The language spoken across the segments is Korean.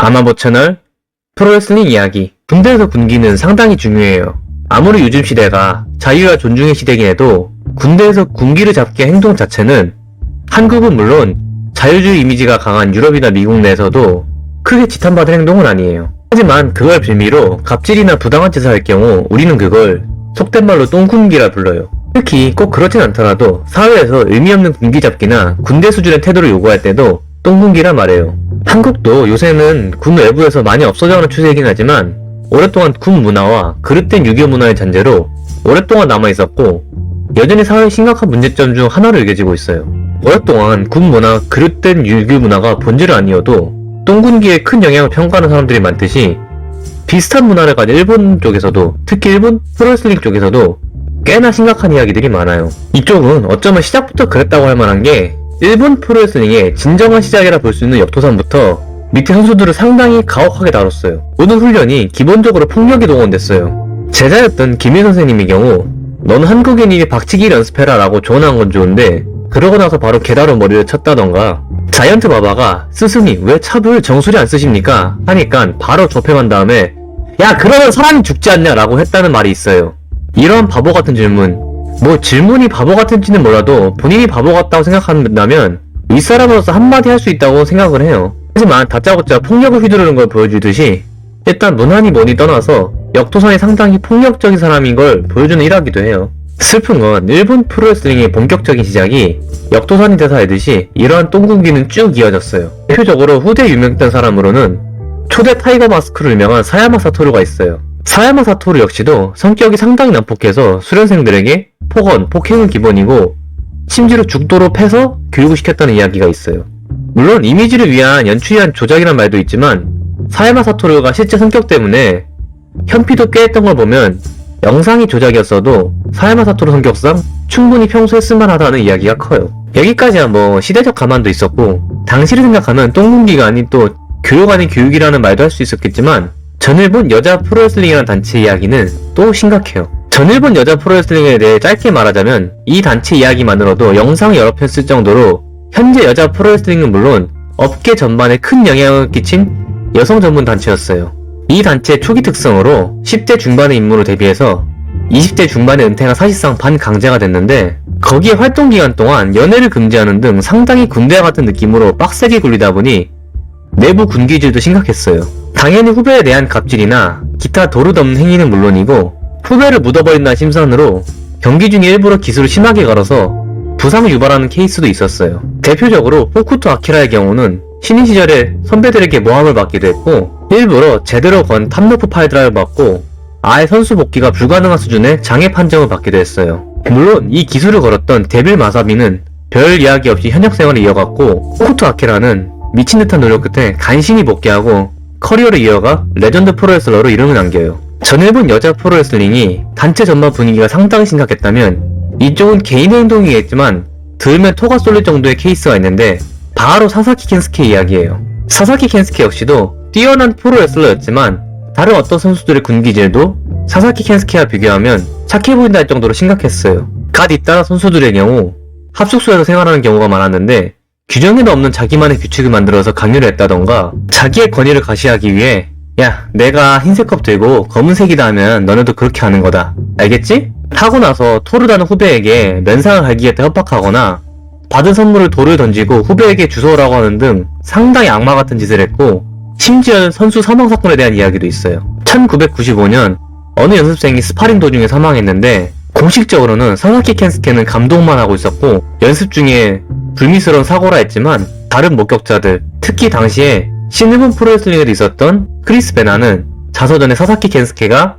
아마보 채널 프로레슬링 이야기. 군대에서 군기는 상당히 중요해요. 아무리 요즘 시대가 자유와 존중의 시대긴 해도 군대에서 군기를 잡기의 행동 자체는 한국은 물론 자유주의 이미지가 강한 유럽이나 미국 내에서도 크게 지탄받을 행동은 아니에요. 하지만 그걸 빌미로 갑질이나 부당한 짓을 할 경우 우리는 그걸 속된 말로 똥군기라 불러요. 특히 꼭 그렇진 않더라도 사회에서 의미 없는 군기 잡기나 군대 수준의 태도를 요구할 때도 똥군기라 말해요. 한국도 요새는 군 외부에서 많이 없어져가는 추세이긴 하지만 오랫동안 군 문화와 그릇된 유교 문화의 잔재로 오랫동안 남아있었고 여전히 사회의 심각한 문제점 중 하나로 여겨지고 있어요. 오랫동안 군 문화, 그릇된 유교 문화가 본질은 아니어도 똥군기에 큰 영향을 평가하는 사람들이 많듯이 비슷한 문화를 가진 일본 쪽에서도, 특히 일본 프로레슬링 쪽에서도 꽤나 심각한 이야기들이 많아요. 이쪽은 어쩌면 시작부터 그랬다고 할 만한 게 일본 프로레슬링의 진정한 시작이라 볼 수 있는 역도산부터 밑에 선수들을 상당히 가혹하게 다뤘어요. 모든 훈련이 기본적으로 폭력이 동원됐어요. 제자였던 김일 선생님의 경우 넌 한국인이니 박치기 연습해라 라고 조언한 건 좋은데 그러고 나서 바로 개다로 머리를 쳤다던가 자이언트 바바가 스승이 왜 찹을 정수리 안 쓰십니까? 하니까 바로 접행한 다음에 야 그러면 사람이 죽지 않냐 라고 했다는 말이 있어요. 이런 바보 같은 질문, 뭐 질문이 바보 같은지는 몰라도 본인이 바보 같다고 생각한다면 윗사람으로서 한마디 할 수 있다고 생각을 해요. 하지만 다짜고짜 폭력을 휘두르는 걸 보여주듯이 일단 문화니 뭐니 떠나서 역도산이 상당히 폭력적인 사람인 걸 보여주는 일화기도 해요. 슬픈 건 일본 프로레슬링의 본격적인 시작이 역도산이 돼서 알듯이 이러한 똥군기는 쭉 이어졌어요. 대표적으로 후대 유명했던 사람으로는 초대 타이거 마스크로 유명한 사야마 사토루가 있어요. 사야마 사토루 역시도 성격이 상당히 난폭해서 수련생들에게 폭언, 폭행은 기본이고 심지어 죽도로 패서 교육을 시켰다는 이야기가 있어요. 물론 이미지를 위한 연출이한 조작이란 말도 있지만 사야마 사토루가 실제 성격 때문에 현피도 꽤 했던 걸 보면 영상이 조작이었어도 사야마 사토루 성격상 충분히 평소에 쓸만하다는 이야기가 커요. 여기까지야 뭐 시대적 감안도 있었고 당시를 생각하면 똥군기가 아닌 또 교육 아닌 교육이라는 말도 할 수 있었겠지만 전일본 여자 프로레슬링이라는 단체 이야기는 또 심각해요. 전일본 여자 프로레슬링에 대해 짧게 말하자면 이 단체 이야기만으로도 영상 여러 편 쓸 정도로 현재 여자 프로레슬링은 물론 업계 전반에 큰 영향을 끼친 여성 전문 단체였어요. 이 단체의 초기 특성으로 10대 중반의 인물을 대비해서 20대 중반의 은퇴가 사실상 반강제가 됐는데 거기에 활동 기간 동안 연애를 금지하는 등 상당히 군대와 같은 느낌으로 빡세게 굴리다 보니 내부 군기질도 심각했어요. 당연히 후배에 대한 갑질이나 기타 도루없는 행위는 물론이고 후배를 묻어버린다는 심산으로 경기 중에 일부러 기술을 심하게 걸어서 부상을 유발하는 케이스도 있었어요. 대표적으로 호쿠토 아키라의 경우는 신인 시절에 선배들에게 모함을 받기도 했고 일부러 제대로 건 탑로프 파이드라를 받고 아예 선수 복귀가 불가능한 수준의 장애 판정을 받기도 했어요. 물론 이 기술을 걸었던 데빌 마사비는 별 이야기 없이 현역 생활을 이어갔고 호쿠토 아키라는 미친 듯한 노력 끝에 간신히 복귀하고 커리어를 이어가 레전드 프로레슬러로 이름을 남겨요. 전일본 여자 프로레슬링이 단체 전반 분위기가 상당히 심각했다면 이쪽은 개인의 행동이겠지만 들으면 토가 쏠릴 정도의 케이스가 있는데 바로 사사키 켄스케 이야기예요. 사사키 켄스케 역시도 뛰어난 프로레슬러였지만 다른 어떤 선수들의 군기질도 사사키 켄스케와 비교하면 착해 보인다 할 정도로 심각했어요. 갓 잇따라 선수들의 경우 합숙소에서 생활하는 경우가 많았는데 규정에도 없는 자기만의 규칙을 만들어서 강요를 했다던가 자기의 권위를 과시하기 위해 야 내가 흰색 컵 들고 검은색이다 하면 너네도 그렇게 하는 거다 알겠지? 하고 나서 토르다는 후배에게 면상을 갈기겠다 협박하거나 받은 선물을 돌을 던지고 후배에게 주워오라고 하는 등 상당히 악마 같은 짓을 했고 심지어 선수 사망 사건에 대한 이야기도 있어요. 1995년 어느 연습생이 스파링 도중에 사망했는데 공식적으로는 사사키 켄스케는 감독만 하고 있었고 연습 중에 불미스러운 사고라 했지만 다른 목격자들, 특히 당시에 신일본 프로레슬링에도 있었던 크리스 베나는 자서전에 사사키 켄스케가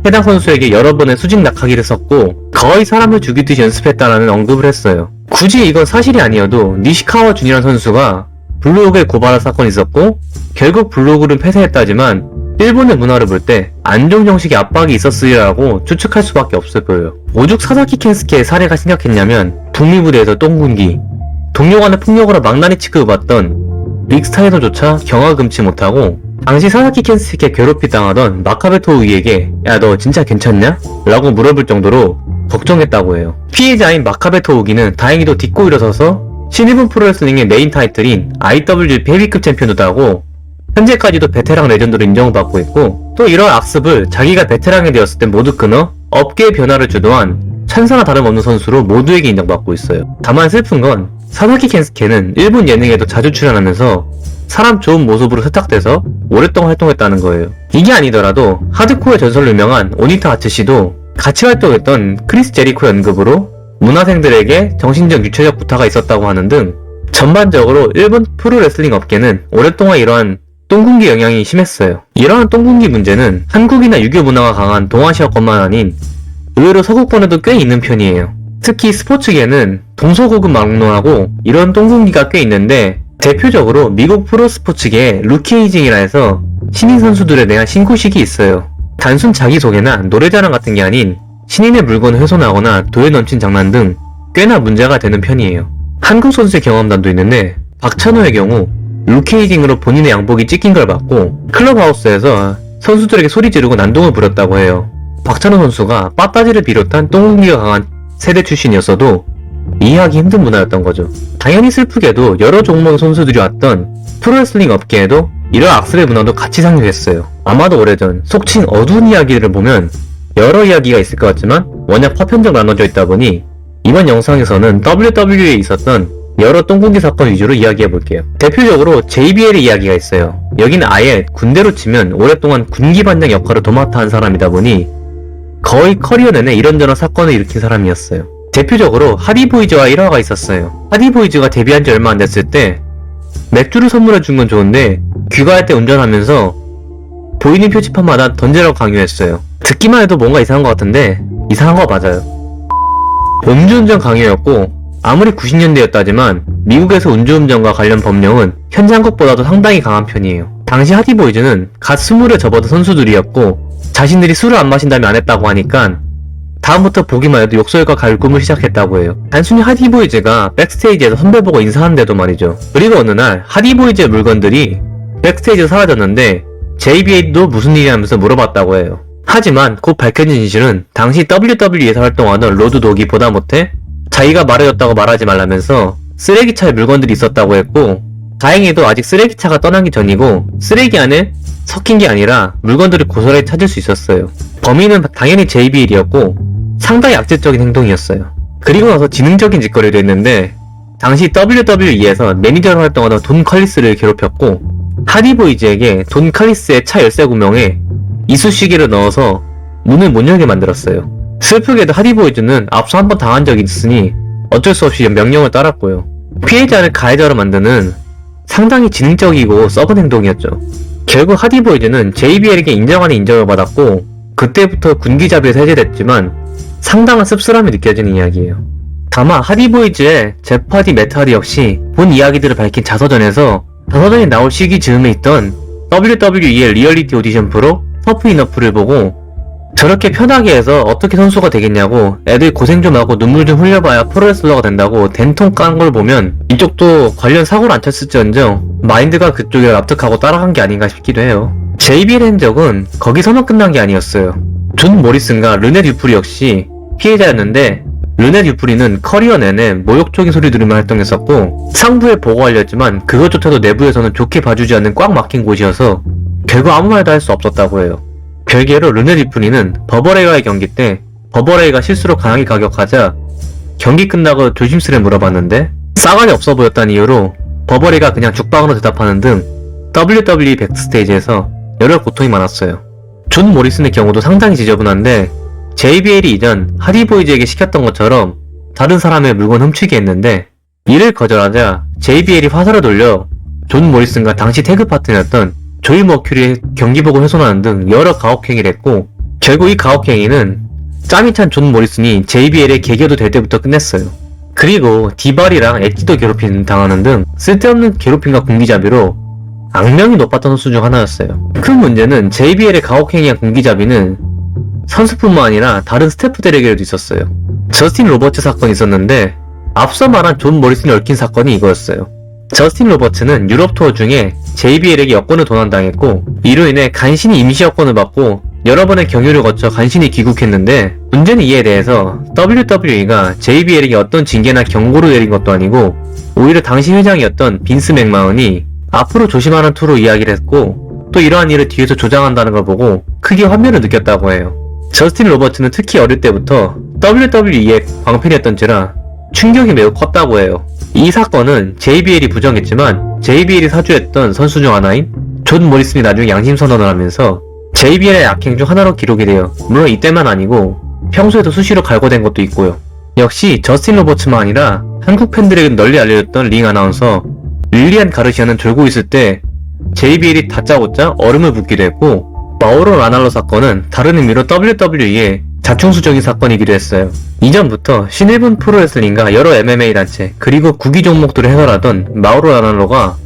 해당 선수에게 여러 번의 수직 낙하기를 썼고 거의 사람을 죽이듯이 연습했다라는 언급을 했어요. 굳이 이건 사실이 아니어도 니시카와 준이라는 선수가 블로그에 고발한 사건이 있었고 결국 블로그는 폐쇄했다지만 일본의 문화를 볼 때 안 좋은 형식의 압박이 있었으리라고 추측할 수밖에 없을 거예요. 오죽 사사키 켄스케의 사례가 심각했냐면 북미부대에서 똥군기, 동료 간의 폭력으로 망나니 취급을 받던 릭스타에서조차 경화 금치 못하고 당시 사사키 켄스케 괴롭히 당하던 마카베 토우기에게 야 너 진짜 괜찮냐? 라고 물어볼 정도로 걱정했다고 해요. 피해자인 마카베 토우기는 다행히도 딛고 일어서서 신일본 프로레슬링의 메인 타이틀인 IWGP 헤비급 챔피언도 따고 현재까지도 베테랑 레전드로 인정받고 있고, 또 이런 악습을 자기가 베테랑이 되었을 때 모두 끊어 업계의 변화를 주도한 천사나 다름없는 선수로 모두에게 인정받고 있어요. 다만 슬픈 건 사사키 켄스케는 일본 예능에도 자주 출연하면서 사람 좋은 모습으로 세탁돼서 오랫동안 활동했다는 거예요. 이게 아니더라도 하드코어의 전설로 유명한 오니타 아츠시도 같이 활동했던 크리스 제리코 연급으로 문화생들에게 정신적 유체적 구타가 있었다고 하는 등 전반적으로 일본 프로레슬링 업계는 오랫동안 이러한 똥군기 영향이 심했어요. 이러한 똥군기 문제는 한국이나 유교 문화가 강한 동아시아권만 아닌 의외로 서구권에도 꽤 있는 편이에요. 특히 스포츠계는 동서고금 막론하고 이런 똥군기가 꽤 있는데, 대표적으로 미국 프로스포츠계의 루키에이징이라 해서 신인 선수들에 대한 신고식이 있어요. 단순 자기소개나 노래자랑 같은 게 아닌 신인의 물건을 훼손하거나 도에 넘친 장난 등 꽤나 문제가 되는 편이에요. 한국 선수의 경험담도 있는데, 박찬호의 경우 루키에이징으로 본인의 양복이 찢긴 걸 받고 클럽하우스에서 선수들에게 소리 지르고 난동을 부렸다고 해요. 박찬호 선수가 빠따지를 비롯한 똥군기가 강한 세대 출신이었어도 이해하기 힘든 문화였던 거죠. 당연히 슬프게도 여러 종목의 선수들이 왔던 프로레슬링 업계에도 이런 악습의 문화도 같이 상륙했어요. 아마도 오래전 속칭 어두운 이야기들을 보면 여러 이야기가 있을 것 같지만 워낙 파편적 나눠져 있다 보니 이번 영상에서는 WWE에 있었던 여러 똥군기 사건 위주로 이야기해볼게요. 대표적으로 JBL의 이야기가 있어요. 여기는 아예 군대로 치면 오랫동안 군기반장 역할을 도맡아 한 사람이다 보니 거의 커리어 내내 이런저런 사건을 일으킨 사람이었어요. 대표적으로 하디보이즈와 일화가 있었어요. 하디보이즈가 데뷔한 지 얼마 안 됐을 때 맥주를 선물해 준 건 좋은데 귀가할 때 운전하면서 보이는 표지판마다 던지라고 강요했어요. 듣기만 해도 뭔가 이상한 것 같은데 이상한 거 맞아요. 음주운전 강요였고, 아무리 90년대였다지만 미국에서 음주운전과 관련 법령은 현재 한국보다도 상당히 강한 편이에요. 당시 하디보이즈는 갓 20에 접어든 선수들이었고 자신들이 술을 안 마신다며 안 했다고 하니까 다음부터 보기만 해도 욕설과 갈굼을 시작했다고 해요. 단순히 하디보이즈가 백스테이지에서 선배 보고 인사하는데도 말이죠. 그리고 어느 날 하디보이즈의 물건들이 백스테이지에서 사라졌는데 JBL도 무슨 일이 하면서 물어봤다고 해요. 하지만 곧 밝혀진 진실은 당시 WWE에서 활동하던 로드 독이 보다 못해 자기가 말해줬다고 말하지 말라면서 쓰레기차에 물건들이 있었다고 했고, 다행히도 아직 쓰레기차가 떠나기 전이고 쓰레기 안에 섞인 게 아니라 물건들을 고스란히 찾을 수 있었어요. 범인은 당연히 JBL이었고 상당히 악질적인 행동이었어요. 그리고 나서 지능적인 짓거리를 했는데, 당시 WWE에서 매니저로 활동하던 돈 칼리스를 괴롭혔고 하디보이즈에게 돈 칼리스의 차 열쇠 구멍에 이쑤시개를 넣어서 문을 못 열게 만들었어요. 슬프게도 하디보이즈는 앞서 한번 당한 적이 있으니 어쩔 수 없이 명령을 따랐고요. 피해자를 가해자로 만드는 상당히 지능적이고 썩은 행동이었죠. 결국 하디보이즈는 JBL에게 인정 아닌 인정을 받았고 그때부터 군기자비에서 해제됐지만 상당한 씁쓸함이 느껴지는 이야기예요. 다만 하디보이즈의 제파디 메타리 역시 본 이야기들을 밝힌 자서전에서 자서전이 나올 시기 즈음에 있던 WWE의 리얼리티 오디션 프로 터프 이너프를 보고 저렇게 편하게 해서 어떻게 선수가 되겠냐고 애들 고생 좀 하고 눈물 좀 흘려봐야 프로레슬러가 된다고 된통 깐 걸 보면 이쪽도 관련 사고를 안 쳤을지언정 마인드가 그쪽에 납득하고 따라간 게 아닌가 싶기도 해요. JBL의 행적은 거기서만 끝난 게 아니었어요. 존 모리슨과 르네 듀프리 역시 피해자였는데, 르네 듀프리는 커리어 내내 모욕적인 소리 들으며 활동했었고 상부에 보고가 알렸지만 그것조차도 내부에서는 좋게 봐주지 않는 꽉 막힌 곳이어서 결국 아무 말도 할 수 없었다고 해요. 별개로 르네 듀프리는 버버레이와의 경기 때 버버레이가 실수로 강하게 가격하자 경기 끝나고 조심스레 물어봤는데 싸가지 없어 보였다는 이유로 버버레이가 그냥 죽방으로 대답하는 등 WWE 백스테이지에서 여러 고통이 많았어요. 존 모리슨의 경우도 상당히 지저분한데 JBL이 이전 하디보이즈에게 시켰던 것처럼 다른 사람의 물건 훔치게 했는데 이를 거절하자 JBL이 화살을 돌려 존 모리슨과 당시 태그 파트너였던 조이 머큐리의 경기복을 훼손하는 등 여러 가혹행위를 했고 결국 이 가혹행위는 짬이 찬 존 모리슨이 JBL의 계기도 될 때부터 끝냈어요. 그리고 디발이랑 엣지도 괴롭힘 당하는 등 쓸데없는 괴롭힘과 군기자비로 악명이 높았던 선수 중 하나였어요. 큰 문제는 JBL의 가혹행위와 군기자비는 선수뿐만 아니라 다른 스태프들에게도 있었어요. 저스틴 로버츠 사건이 있었는데 앞서 말한 존 모리슨이 얽힌 사건이 이거였어요. 저스틴 로버츠는 유럽 투어 중에 JBL에게 여권을 도난당했고 이로 인해 간신히 임시 여권을 받고 여러 번의 경유를 거쳐 간신히 귀국했는데, 문제는 이에 대해서 WWE가 JBL에게 어떤 징계나 경고를 내린 것도 아니고 오히려 당시 회장이었던 빈스 맥마흔이 앞으로 조심하는 투로 이야기를 했고 또 이러한 일을 뒤에서 조장한다는 걸 보고 크게 환멸을 느꼈다고 해요. 저스틴 로버츠는 특히 어릴 때부터 WWE의 광팬이었던지라 충격이 매우 컸다고 해요. 이 사건은 JBL이 부정했지만 JBL이 사주했던 선수 중 하나인 존 모리슨이 나중에 양심 선언을 하면서 JBL의 악행 중 하나로 기록이 돼요. 물론 이때만 아니고 평소에도 수시로 갈고된 것도 있고요. 역시 저스틴 로버츠만 아니라 한국 팬들에게 널리 알려졌던 링 아나운서 릴리안 가르시아는 졸고 있을 때 JBL이 다짜고짜 얼음을 붓기도 했고 마우로 라날로 사건은 다른 의미로 WWE의 자충수적인 사건이기도 했어요. 이전부터 신일본 프로레슬링과 여러 MMA 단체 그리고 구기 종목들을 해설하던 마우로 라날로가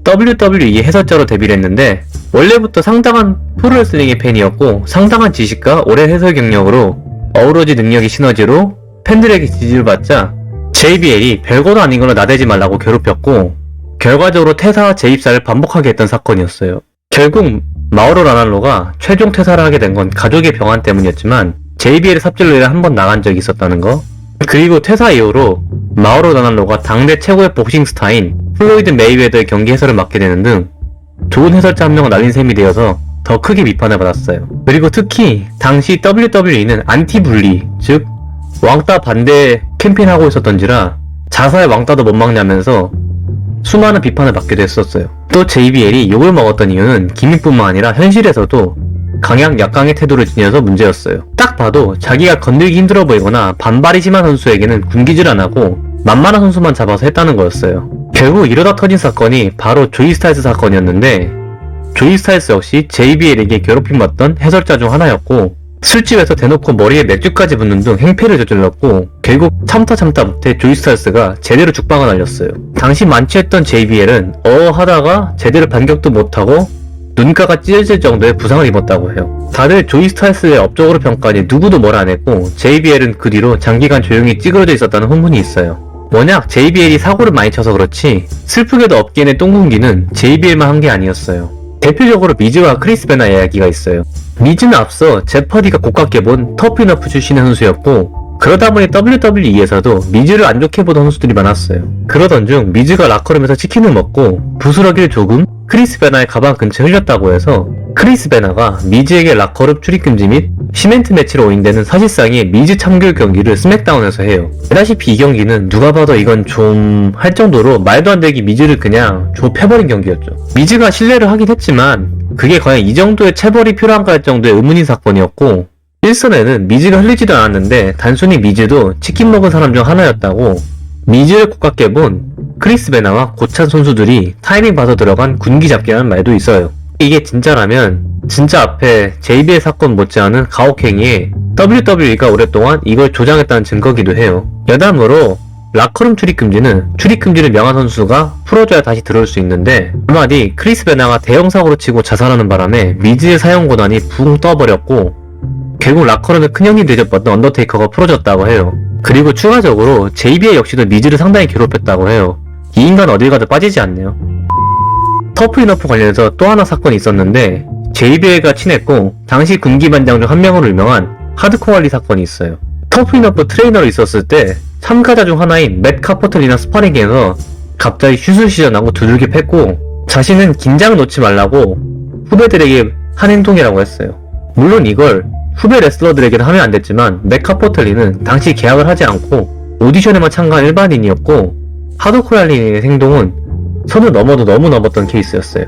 WWE 해설자로 데뷔를 했는데 원래부터 상당한 프로레슬링의 팬이었고 상당한 지식과 오랜 해설 경력으로 어우러진 능력의 시너지로 팬들에게 지지를 받자 JBL이 별거도 아닌 걸로 나대지 말라고 괴롭혔고 결과적으로 퇴사와 재입사를 반복하게 했던 사건이었어요. 결국 마우로 라날로가 최종 퇴사를 하게 된 건 가족의 병환 때문이었지만 JBL의 삽질로 인해 한 번 나간 적이 있었다는 거. 그리고 퇴사 이후로 마우로 라날로가 당대 최고의 복싱 스타인 플로이드 메이웨더의 경기 해설을 맡게 되는 등 좋은 해설자 한 명을 날린 셈이 되어서 더 크게 비판을 받았어요. 그리고 특히 당시 WWE는 안티불리, 즉 왕따 반대 캠페인하고 있었던지라 자사의 왕따도 못 막냐면서 수많은 비판을 받기도 했었어요. 또 JBL이 욕을 먹었던 이유는 기믹뿐만 아니라 현실에서도 강약약강의 태도를 지녀서 문제였어요. 딱 봐도 자기가 건들기 힘들어 보이거나 반발이 심한 선수에게는 군기질 안 하고 만만한 선수만 잡아서 했다는 거였어요. 결국 이러다 터진 사건이 바로 조이 스타일스 사건이었는데 조이 스타일스 역시 JBL에게 괴롭힘받던 해설자 중 하나였고 술집에서 대놓고 머리에 맥주까지 붓는 등 행패를 저질렀고 결국 참다 못해 조이 스타일스가 제대로 죽방을 날렸어요. 당시 만취했던 JBL은 하다가 제대로 반격도 못하고 눈가가 찢어질 정도의 부상을 입었다고 해요. 다들 조이 스타일스의 업적으로 평가하니 누구도 뭘 안 했고 JBL은 그 뒤로 장기간 조용히 찌그러져 있었다는 후문이 있어요. 워낙 JBL이 사고를 많이 쳐서 그렇지 슬프게도 업계의 똥군기는 JBL만 한 게 아니었어요. 대표적으로 미즈와 크리스 베나 이야기가 있어요. 미즈는 앞서 제퍼디가 고깝게 본 터프이너프 출신의 선수였고 그러다 보니 WWE에서도 미즈를 안 좋게 보던 선수들이 많았어요. 그러던 중 미즈가 라커룸에서 치킨을 먹고 부스러기를 조금 크리스 베나의 가방 근처에 흘렸다고 해서 크리스 베나가 미즈에게 라커룸 출입금지 및 시멘트 매치로 오인되는 사실상의 미즈 참교육 경기를 스맥다운에서 해요. 알다시피 이 경기는 누가 봐도 이건 좀 할 정도로 말도 안 되게 미즈를 그냥 패버린 경기였죠. 미즈가 신뢰를 하긴 했지만 그게 과연 이 정도의 체벌이 필요한가 할 정도의 의문인 사건이었고 일선에는 미즈가 흘리지도 않았는데 단순히 미즈도 치킨 먹은 사람 중 하나였다고 미즈를 고깝게 본 크리스 베나와 고찬 선수들이 타이밍 봐서 들어간 군기 잡기라는 말도 있어요. 이게 진짜라면 진짜 앞에 JBL 사건 못지않은 가혹행위에 WWE가 오랫동안 이걸 조장했다는 증거기도 해요. 여담으로 라커룸 출입금지는 출입금지를 명한 선수가 풀어줘야 다시 들어올 수 있는데 얼마 뒤 크리스 베나가 대형 사고로 치고 자살하는 바람에 미즈의 사용 권한이 붕 떠버렸고 결국 라커룸에 큰 형이 대접받던 언더테이커가 풀어졌다고 해요. 그리고 추가적으로 JBL 역시도 미즈를 상당히 괴롭혔다고 해요. 이 인간 어딜 가도 빠지지 않네요. 터프이너프 관련해서 또 하나 사건이 있었는데 JBL과 친했고 당시 군기반장 중 한 명으로 유명한 하드코어 알리 사건이 있어요. 터프이너프 트레이너로 있었을 때 참가자 중 하나인 맷 카퍼틀이나 스파링에서 갑자기 슛을 시전하고 두들겨 팼고 자신은 긴장을 놓지 말라고 후배들에게 한 행동이라고 했어요. 물론 이걸 후배 레슬러들에게는 하면 안 됐지만 맷 카퍼틀리는 당시 계약을 하지 않고 오디션에만 참가한 일반인이었고 하드코어 알리의 행동은 선을 넘어도 너무 넘었던 케이스였어요.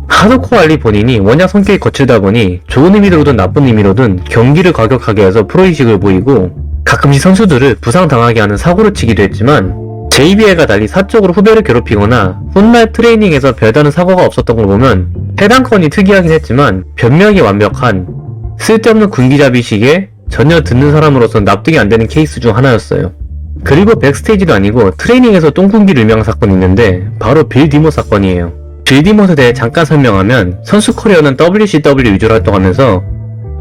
하드코어 알리 본인이 워낙 성격이 거칠다 보니 좋은 의미로든 나쁜 의미로든 경기를 과격하게 해서 프로의식을 보이고 가끔씩 선수들을 부상당하게 하는 사고를 치기도 했지만 JBL과 달리 사적으로 후배를 괴롭히거나 훗날 트레이닝에서 별다른 사고가 없었던 걸 보면 해당 건이 특이하긴 했지만 변명이 완벽한 쓸데없는 군기잡이식에 전혀 듣는 사람으로서 납득이 안 되는 케이스 중 하나였어요. 그리고 백스테이지도 아니고 트레이닝에서 똥군기를 유명한 사건이 있는데 바로 빌 디모 사건이에요. 빌 디모에 대해 잠깐 설명하면 선수 커리어는 WCW 위주로 활동하면서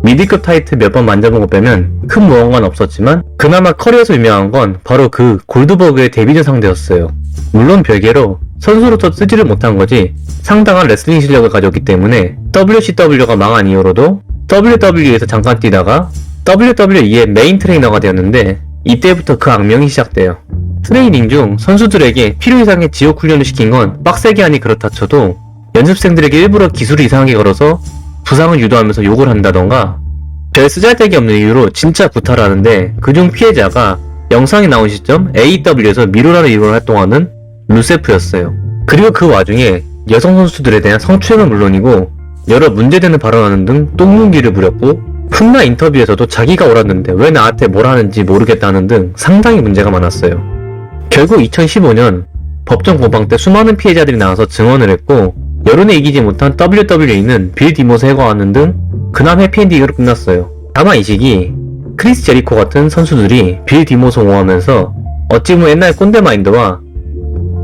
미드급 타이틀 몇 번 만져본 것 빼면 큰 무언가는 없었지만 그나마 커리어에서 유명한 건 바로 그 골드버그의 데뷔전 상대였어요. 물론 별개로 선수로서 쓰지를 못한 거지 상당한 레슬링 실력을 가졌기 때문에 WCW가 망한 이후로도 WWE에서 잠깐 뛰다가 WWE의 메인 트레이너가 되었는데 이때부터 그 악명이 시작돼요. 트레이닝 중 선수들에게 필요 이상의 지옥 훈련을 시킨 건 빡세게 하니 그렇다 쳐도 연습생들에게 일부러 기술을 이상하게 걸어서 부상을 유도하면서 욕을 한다던가 별 쓰잘데기 없는 이유로 진짜 구타를 하는데 그중 피해자가 영상이 나온 시점 AEW에서 미로라는 이름으로 활동하는 루세프였어요. 그리고 그 와중에 여성 선수들에 대한 성추행은 물론이고 여러 문제되는 발언하는 등 똥문기를 부렸고 훗날 인터뷰에서도 자기가 옳았는데 왜 나한테 뭘 하는지 모르겠다는 등 상당히 문제가 많았어요. 결국 2015년 법정 공방 때 수많은 피해자들이 나와서 증언을 했고 여론에 이기지 못한 WWE는 빌 디모스 해고하는 등 그나마 해피엔딩으로 끝났어요. 다만 이 시기 크리스 제리코 같은 선수들이 빌 디모스 옹호하면서 어찌 보면 옛날 꼰대 마인드와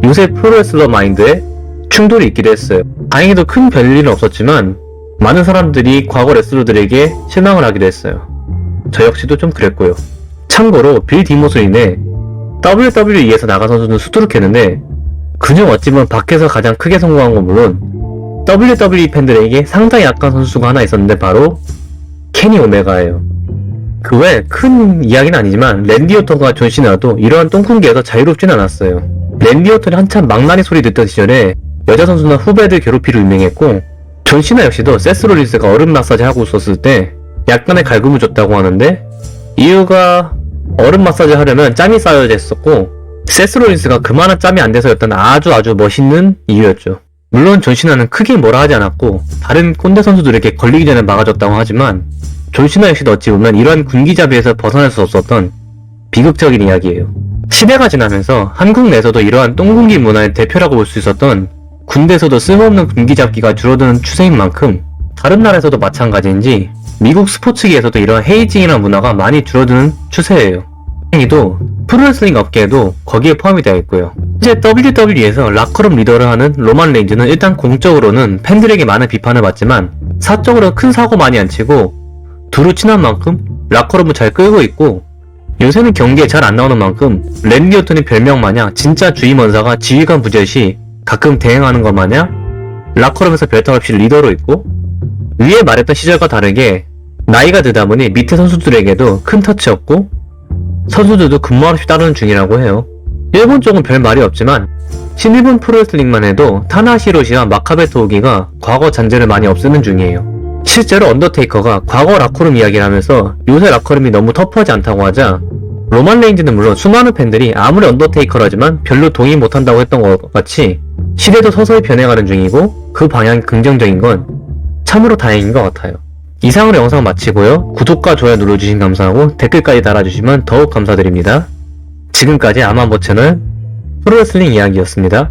요새 프로레슬러 마인드에 충돌이 있기도 했어요. 다행히도 큰 별일은 없었지만 많은 사람들이 과거 레슬러들에게 실망을 하기도 했어요. 저 역시도 좀 그랬고요. 참고로 빌 디모스로 인해 WWE에서 나간 선수는 수두룩했는데 그중 어찌 보면 밖에서 가장 크게 성공한 건 물론 WWE 팬들에게 상당히 약한 선수가 하나 있었는데 바로 케니 오메가예요. 그 외 큰 이야기는 아니지만 랜디 오턴과 존 시나도 이러한 똥쿵기에서 자유롭진 않았어요. 랜디 오턴이 한참 망나니 소리 듣던 시절에 여자 선수나 후배들 괴롭히로 유명했고 존 시나 역시도 세스 롤린스가 얼음 마사지 하고 있었을 때 약간의 갈굼을 줬다고 하는데 이유가 얼음 마사지 하려면 짬이 쌓여져 있었고 세스 롤린스가 그만한 짬이 안 돼서였던 아주 멋있는 이유였죠. 물론 존 시나는 크게 뭐라 하지 않았고 다른 꼰대 선수들에게 걸리기 전에 막아줬다고 하지만 존 시나 역시도 어찌 보면 이러한 군기잡이에서 벗어날 수 없었던 비극적인 이야기예요. 시대가 지나면서 한국 내에서도 이러한 똥군기 문화의 대표라고 볼 수 있었던 군대에서도 쓸모없는 군기잡기가 줄어드는 추세인 만큼 다른 나라에서도 마찬가지인지 미국 스포츠계에서도 이러한 헤이징이라는 문화가 많이 줄어드는 추세예요. 다행히도 프로레슬링 업계에도 거기에 포함이 되어 있고요. 현재 WWE에서 락커룸 리더를 하는 로만 레인즈는 일단 공적으로는 팬들에게 많은 비판을 받지만 사적으로 큰 사고 많이 안 치고 두루 친한 만큼 락커룸을 잘 끌고 있고 요새는 경기에 잘 안 나오는 만큼 랜디 오튼의 별명 마냥 진짜 주임원사가 지휘관 부재 시 가끔 대행하는 것 마냥 락커룸에서 별탈 없이 리더로 있고 위에 말했던 시절과 다르게 나이가 들다 보니 밑에 선수들에게도 큰 터치 없고 선수들도 근무할 없이 따르는 중이라고 해요. 일본 쪽은 별 말이 없지만 신일본 프로레슬링만 해도 타나히로시와 마카베 토우기가 과거 잔재를 많이 없애는 중이에요. 실제로 언더테이커가 과거 락커룸 이야기를 하면서 요새 락커룸이 너무 터프하지 않다고 하자 로만 레인즈는 물론 수많은 팬들이 아무리 언더테이커라지만 별로 동의 못한다고 했던 것 같이 시대도 서서히 변해가는 중이고 그 방향이 긍정적인 건 참으로 다행인 것 같아요. 이상으로 영상 마치고요. 구독과 좋아요 눌러주시면 감사하고 댓글까지 달아주시면 더욱 감사드립니다. 지금까지 아만보 채널 프로레슬링 이야기였습니다.